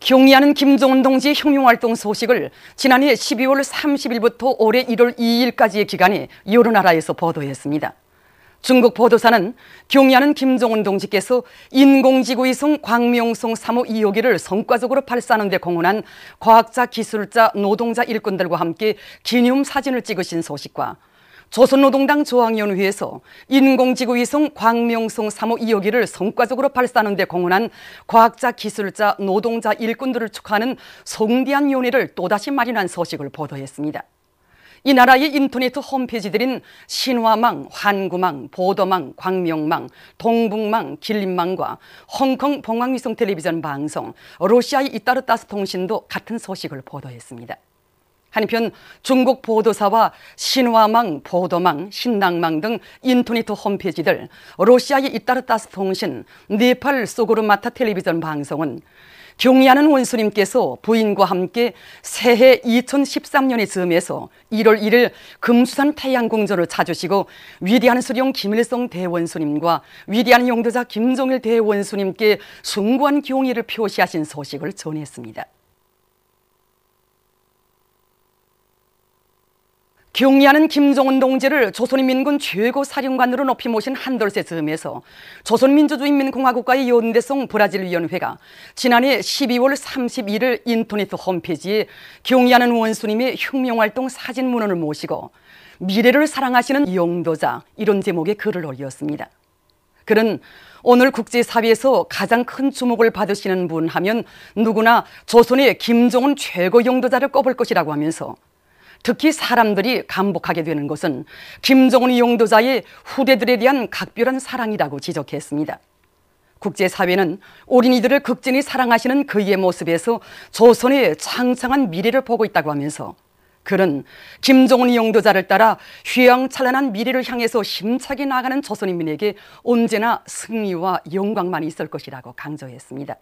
경의하는 김정은 동지의 혁명활동 소식을 지난해 12월 30일부터 올해 1월 2일까지의 기간에 여러 나라에서 보도했습니다. 중국 보도사는 경의하는 김정은 동지께서 인공지구위성 광명성 3호 2호기를 성과적으로 발사하는 데 공헌한 과학자, 기술자, 노동자 일꾼들과 함께 기념사진을 찍으신 소식과 조선노동당 저항위원회에서 인공지구위성 광명성 3호 2호기를 성과적으로 발사하는 데 공헌한 과학자, 기술자, 노동자 일꾼들을 축하하는 성대한 위원회를 또다시 마련한 소식을 보도했습니다. 이 나라의 인터넷 홈페이지들인 신화망, 환구망, 보도망, 광명망, 동북망, 길림망과 홍콩 봉황위성 텔레비전 방송, 러시아의 이따르타스 통신도 같은 소식을 보도했습니다. 한편 중국 보도사와 신화망, 보도망, 신낭망 등 인터넷 홈페이지들, 러시아의 이따르타스 통신, 네팔 소그르마타 텔레비전 방송은 경의하는 원수님께서 부인과 함께 새해 2013년의 즈음에서 1월 1일 금수산 태양궁전을 찾으시고 위대한 수령 김일성 대원수님과 위대한 용도자 김정일 대원수님께 숭고한 경의를 표시하신 소식을 전했습니다. 경의하는 김정은 동지를 조선인민군 최고사령관으로 높이 모신 한돌세 즈음에서 조선민주주의인민공화국과의 연대성 브라질위원회가 지난해 12월 31일 인터넷 홈페이지에 경의하는 원수님의 혁명활동 사진문헌을 모시고 미래를 사랑하시는 용도자, 이런 제목의 글을 올렸습니다. 그는 오늘 국제사회에서 가장 큰 주목을 받으시는 분 하면 누구나 조선의 김정은 최고 용도자를 꼽을 것이라고 하면서 특히 사람들이 감복하게 되는 것은 김정은 용도자의 후대들에 대한 각별한 사랑이라고 지적했습니다. 국제사회는 어린이들을 극진히 사랑하시는 그의 모습에서 조선의 창창한 미래를 보고 있다고 하면서 그는 김정은 용도자를 따라 휘황찬란한 미래를 향해서 힘차게 나아가는 조선인민에게 언제나 승리와 영광만 있을 것이라고 강조했습니다.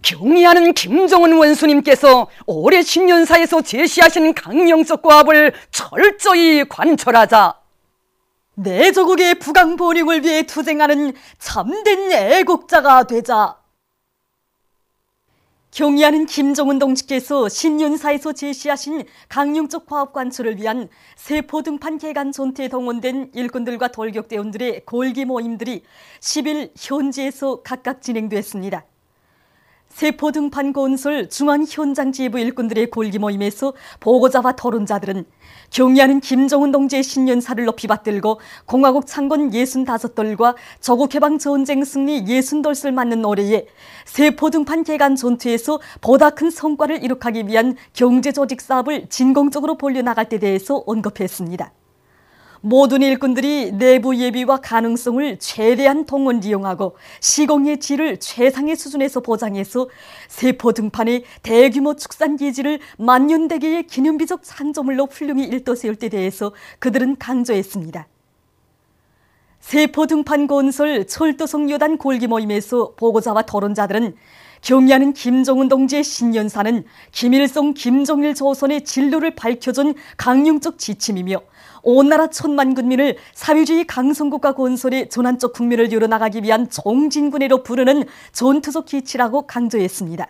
경의하는 김정은 원수님께서 올해 신년사에서 제시하신 강령적 과업을 철저히 관철하자. 내 조국의 부강보령을 위해 투쟁하는 참된 애국자가 되자. 경의하는 김정은 동지께서 신년사에서 제시하신 강령적 과업 관철을 위한 세포등판 개간 전투에 동원된 일꾼들과 돌격대원들의 골기 모임들이 10일 현지에서 각각 진행됐습니다. 세포등판 건설 중앙현장지휘부 일꾼들의 골기 모임에서 보고자와 토론자들은 경의하는 김정은 동지의 신년사를 높이 받들고 공화국 창건 65돌과 조국해방 전쟁 승리 60돌을 맞는 올해에 세포등판 개간 전투에서 보다 큰 성과를 이룩하기 위한 경제조직 사업을 진공적으로 벌려나갈 때 대해서 언급했습니다. 모든 일꾼들이 내부 예비와 가능성을 최대한 동원 이용하고 시공의 질을 최상의 수준에서 보장해서 세포 등판의 대규모 축산 기지를 만년대계의 기념비적 창조물로 훌륭히 일떠세울 때 대해서 그들은 강조했습니다. 세포 등판 건설 철도성 여단 골기 모임에서 보고자와 토론자들은 경의하는 김정은 동지의 신년사는 김일성, 김정일 조선의 진로를 밝혀준 강령적 지침이며 온 나라 천만 군민을 사회주의 강성국가 건설의 전환적 국면을 열어나가기 위한 종진군해로 부르는 전투적 기치라고 강조했습니다.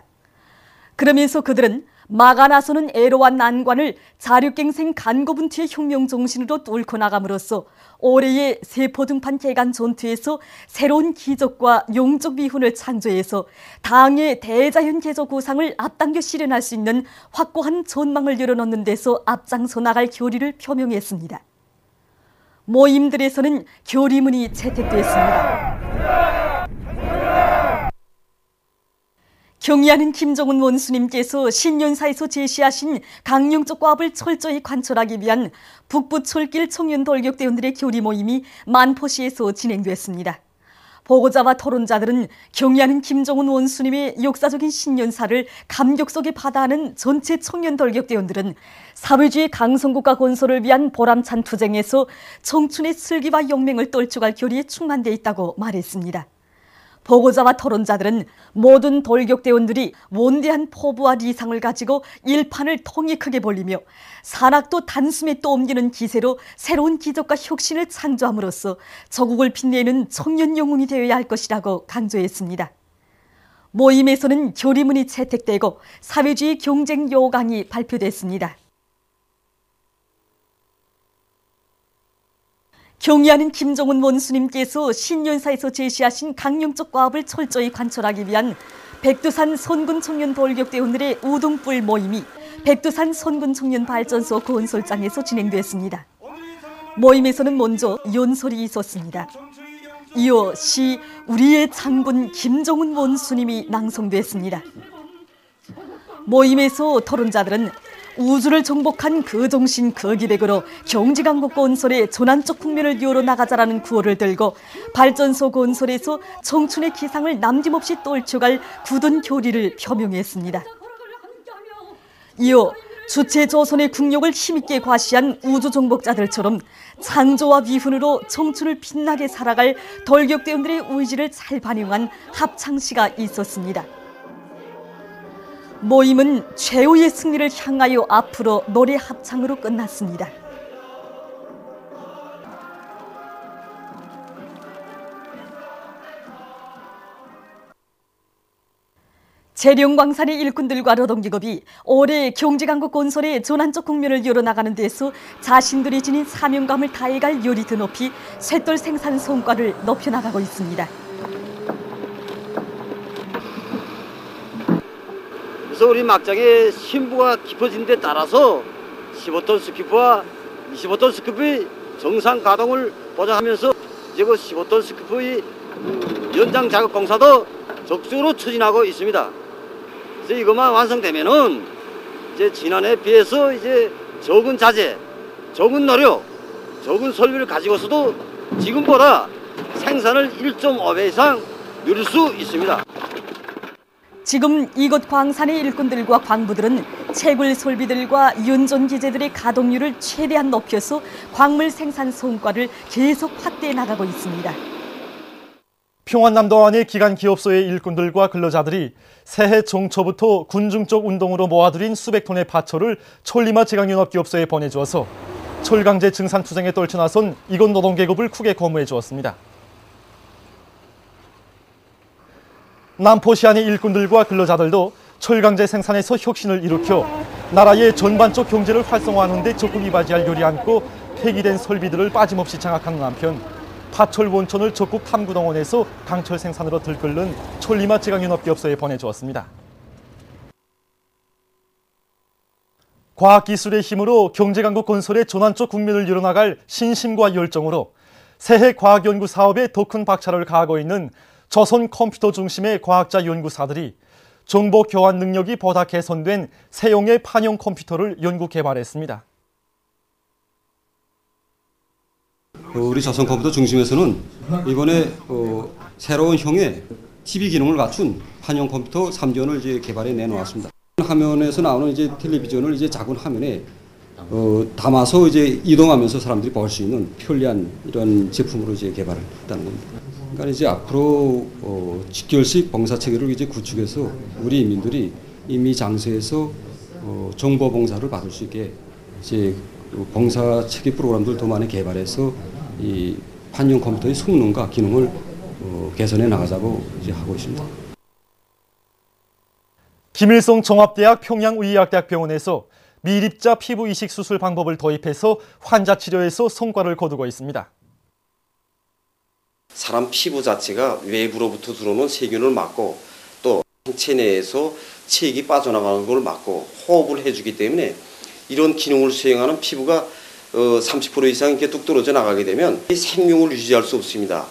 그러면서 그들은 마가 나서는 애로와 난관을 자력갱생 간고분투의 혁명 정신으로 뚫고 나감으로써 올해의 세포등판 개간 전투에서 새로운 기적과 용적 미훈을 창조해서 당의 대자연 개조 구상을 앞당겨 실현할 수 있는 확고한 전망을 열어놓는 데서 앞장서 나갈 결의를 표명했습니다. 모임들에서는 결의문이 채택됐습니다. 경의하는 김정은 원수님께서 신년사에서 제시하신 강령적 과업을 철저히 관철하기 위한 북부철길 청년 돌격대원들의 결의 모임이 만포시에서 진행됐습니다. 보고자와 토론자들은 경의하는 김정은 원수님의 역사적인 신년사를 감격 속에 받아하는 전체 청년 돌격대원들은 사회주의 강성국가 건설을 위한 보람찬 투쟁에서 청춘의 슬기와 용맹을 떨쳐갈 결의에 충만되어 있다고 말했습니다. 보고자와 토론자들은 모든 돌격대원들이 원대한 포부와 리상을 가지고 일판을 통이 크게 벌리며 산악도 단숨에 또 옮기는 기세로 새로운 기적과 혁신을 창조함으로써 조국을 빛내는 청년 영웅이 되어야 할 것이라고 강조했습니다. 모임에서는 교리문이 채택되고 사회주의 경쟁 요강이 발표됐습니다. 경의하는 김정은 원수님께서 신윤사에서 제시하신 강령적 과업을 철저히 관철하기 위한 백두산 선군청년 돌격대원들의 우등불 모임이 백두산 선군청년발전소 건설장에서 진행됐습니다. 모임에서는 먼저 연설이 있었습니다. 이어 시 우리의 장군 김정은 원수님이 낭송됐습니다. 모임에서 토론자들은 우주를 정복한 그 정신 그 기백으로 경제강국 건설의 전환적 국면을 이어나가자라는 구호를 들고 발전소 건설에서 청춘의 기상을 남김없이 떨쳐갈 굳은 교리를 표명했습니다. 이어 주체 조선의 국력을 힘있게 과시한 우주 정복자들처럼 창조와 위훈으로 청춘을 빛나게 살아갈 돌격대원들의 의지를 잘 반영한 합창시가 있었습니다. 모임은 최후의 승리를 향하여 앞으로 노래 합창으로 끝났습니다. 재령광산의 일꾼들과 노동기업이 올해 경제강국 건설의 전환적 국면을 열어나가는 데서 자신들이 지닌 사명감을 다해갈 열이 더 높이 쇳돌 생산 성과를 높여나가고 있습니다. 그래서 우리 막장의 신부가 깊어진 데 따라서 15톤 스키프와 25톤 스키프의 정상 가동을 보장하면서 이제 그 15톤 스키프의 연장 작업 공사도 적극적으로 추진하고 있습니다. 그래서 이것만 완성되면은 이제 지난해에 비해서 이제 적은 자재, 적은 노력, 적은 설비를 가지고서도 지금보다 생산을 1.5배 이상 늘릴 수 있습니다. 지금 이곳 광산의 일꾼들과 광부들은 채굴 설비들과 연전 기재들의 가동률을 최대한 높여서 광물 생산 성과를 계속 확대해 나가고 있습니다. 평안남도 안의 기간 기업소의 일꾼들과 근로자들이 새해 종초부터 군중적 운동으로 모아들인 수백 톤의 밭철을 천리마 제강연합기업소에 보내주어서 철강제 증산 투쟁에 떨쳐나선 이곳 노동계급을 크게 고무해 주었습니다. 남포시안의 일꾼들과 근로자들도 철강제 생산에서 혁신을 일으켜 나라의 전반적 경제를 활성화하는 데 적극 이바지할 요리 안고 폐기된 설비들을 빠짐없이 장악하는 한편 밭철 원천을 적국 탐구동원에서 강철 생산으로 들끓는 천리마 제강연합기업소에 보내주었습니다. 과학기술의 힘으로 경제강국 건설의 전환적 국면을 이뤄나갈 신심과 열정으로 새해 과학연구 사업에 더 큰 박차를 가하고 있는 조선 컴퓨터 중심의 과학자 연구사들이 정보 교환 능력이 보다 개선된 새용의 판형 컴퓨터를 연구 개발했습니다. 우리 조선 컴퓨터 중심에서는 이번에 새로운 형의 TV 기능을 갖춘 판형 컴퓨터 3전을 이제 개발해 내놓았습니다. 화면에서 나오는 이제 텔레비전을 이제 작은 화면에 담아서 이제 이동하면서 사람들이 볼 수 있는 편리한 이런 제품으로 이제 개발을 했다는 겁니다. 그러니까 이제 앞으로 직결식 봉사 체계를 이제 구축해서 우리 인민들이 이미 장소에서 정보 봉사를 받을 수 있게 이제 봉사 체계 프로그램들 더 많이 개발해서 이 판형 컴퓨터의 성능과 기능을 개선해 나가자고 이제 하고 있습니다. 김일성 종합대학 평양의학대학병원에서 미립자 피부 이식 수술 방법을 도입해서 환자 치료에서 성과를 거두고 있습니다. 사람 피부 자체가 외부로부터 들어오는 세균을 막고 또 상체 내에서 체액이 빠져나가는 걸 막고 호흡을 해주기 때문에 이런 기능을 수행하는 피부가 30% 이상 이렇게 뚝 떨어져 나가게 되면 생명을 유지할 수 없습니다.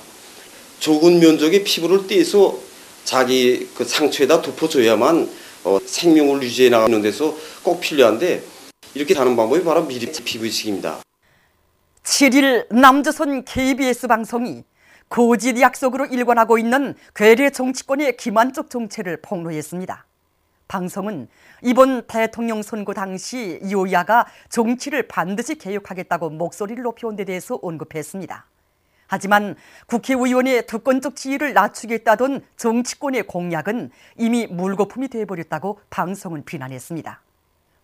적은 면적의 피부를 떼서 자기 그 상처에다 덮어줘야만 생명을 유지해 나가는 데서 꼭 필요한데 이렇게 하는 방법이 바로 미립자 피부 이식입니다. 7일 남조선 KBS 방송이 고지 약속으로 일관하고 있는 괴뢰 정치권의 기만적 정체를 폭로했습니다. 방송은 이번 대통령 선거 당시 여야가 정치를 반드시 개혁하겠다고 목소리를 높여온 데 대해서 언급했습니다. 하지만 국회의원의 특권적 지위를 낮추겠다던 정치권의 공약은 이미 물거품이 되어버렸다고 방송은 비난했습니다.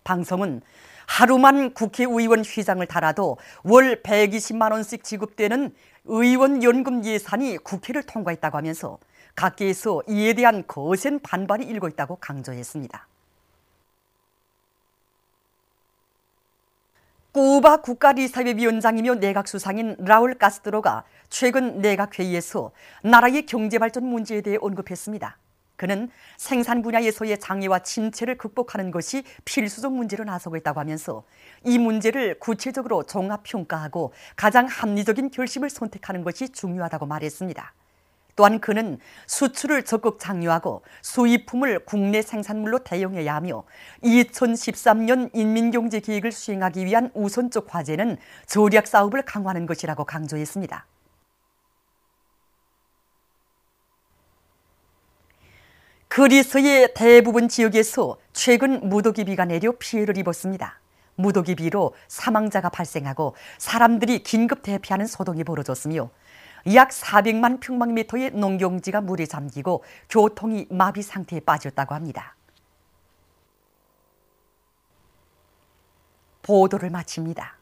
방송은 하루만 국회의원 휘장을 달아도 월 120만 원씩 지급되는 의원 연금 예산이 국회를 통과했다고 하면서 각계에서 이에 대한 거센 반발이 일고 있다고 강조했습니다. 쿠바 국가리사회위원장이며 내각수상인 라울 카스트로가 최근 내각회의에서 나라의 경제발전 문제에 대해 언급했습니다. 그는 생산 분야에서의 장애와 침체를 극복하는 것이 필수적 문제로 나서고 있다고 하면서 이 문제를 구체적으로 종합평가하고 가장 합리적인 결심을 선택하는 것이 중요하다고 말했습니다. 또한 그는 수출을 적극 장려하고 수입품을 국내 생산물로 대응해야 하며 2013년 인민경제계획을 수행하기 위한 우선적 과제는 절약 사업을 강화하는 것이라고 강조했습니다. 그리스의 대부분 지역에서 최근 무더기비가 내려 피해를 입었습니다. 무더기비로 사망자가 발생하고 사람들이 긴급 대피하는 소동이 벌어졌으며 약 400만 평방미터의 농경지가 물에 잠기고 교통이 마비 상태에 빠졌다고 합니다. 보도를 마칩니다.